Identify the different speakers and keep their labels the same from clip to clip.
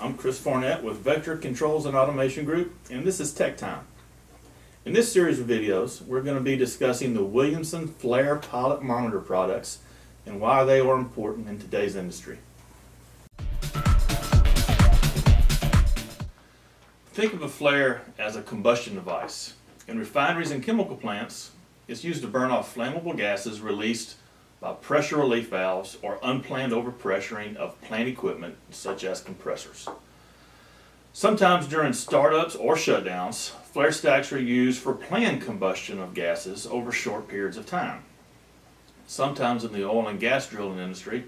Speaker 1: I'm Chris Fournette with Vector Controls and Automation Group, and this is Tech Time. In this series of videos, we're going to be discussing the Williamson flare pilot monitor products and why they are important in today's industry. Think of a flare as a combustion device. In refineries and chemical plants, it's used to burn off flammable gases released by pressure relief valves or unplanned overpressuring of plant equipment such as compressors. Sometimes during startups or shutdowns, flare stacks are used for planned combustion of gases over short periods of time. Sometimes in the oil and gas drilling industry,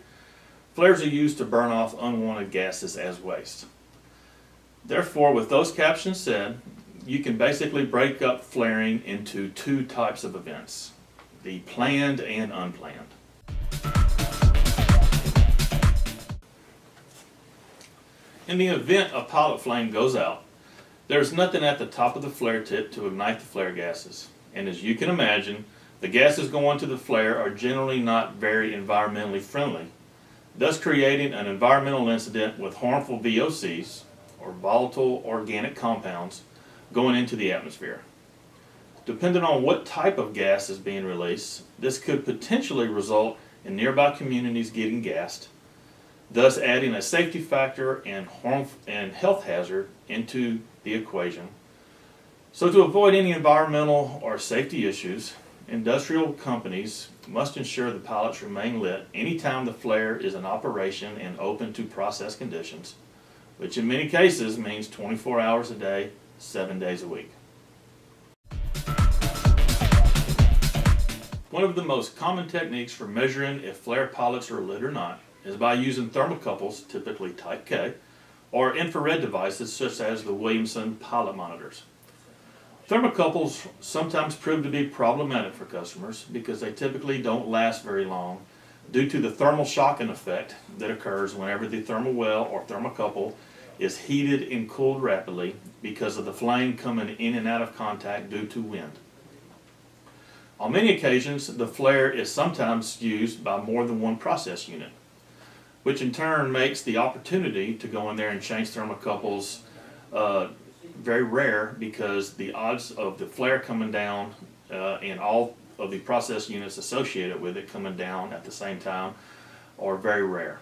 Speaker 1: flares are used to burn off unwanted gases as waste. Therefore, with those captions said, you can basically break up flaring into two types of events: the planned and unplanned. In the event a pilot flame goes out, there's nothing at the top of the flare tip to ignite the flare gases. And as you can imagine, the gases going to the flare are generally not very environmentally friendly, thus creating an environmental incident with harmful VOCs, or volatile organic compounds, going into the atmosphere. Depending on what type of gas is being released, this could potentially result in nearby communities getting gassed, thus adding a safety factor and health hazard into the equation. So to avoid any environmental or safety issues, industrial companies must ensure the pilots remain lit anytime the flare is in operation and open to process conditions, which in many cases means 24 hours a day, 7 days a week. One of the most common techniques for measuring if flare pilots are lit or not is by using thermocouples, typically type K, or infrared devices such as the Williamson pilot monitors. Thermocouples sometimes prove to be problematic for customers because they typically don't last very long due to the thermal shocking effect that occurs whenever the thermal well or thermocouple is heated and cooled rapidly because of the flame coming in and out of contact due to wind. On many occasions, the flare is sometimes used by more than one process unit, which in turn makes the opportunity to go in there and change thermocouples very rare because the odds of the flare coming down and all of the process units associated with it coming down at the same time are very rare.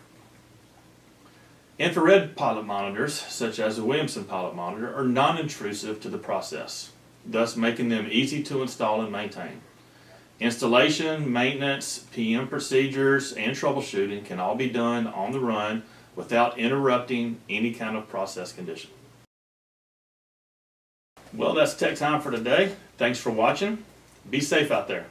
Speaker 1: Infrared pilot monitors, such as the Williamson pilot monitor, are non-intrusive to the process, thus making them easy to install and maintain. Installation, maintenance, PM procedures, and troubleshooting can all be done on the run without interrupting any kind of process condition. Well, that's Tech Time for today. Thanks for watching. Be safe out there.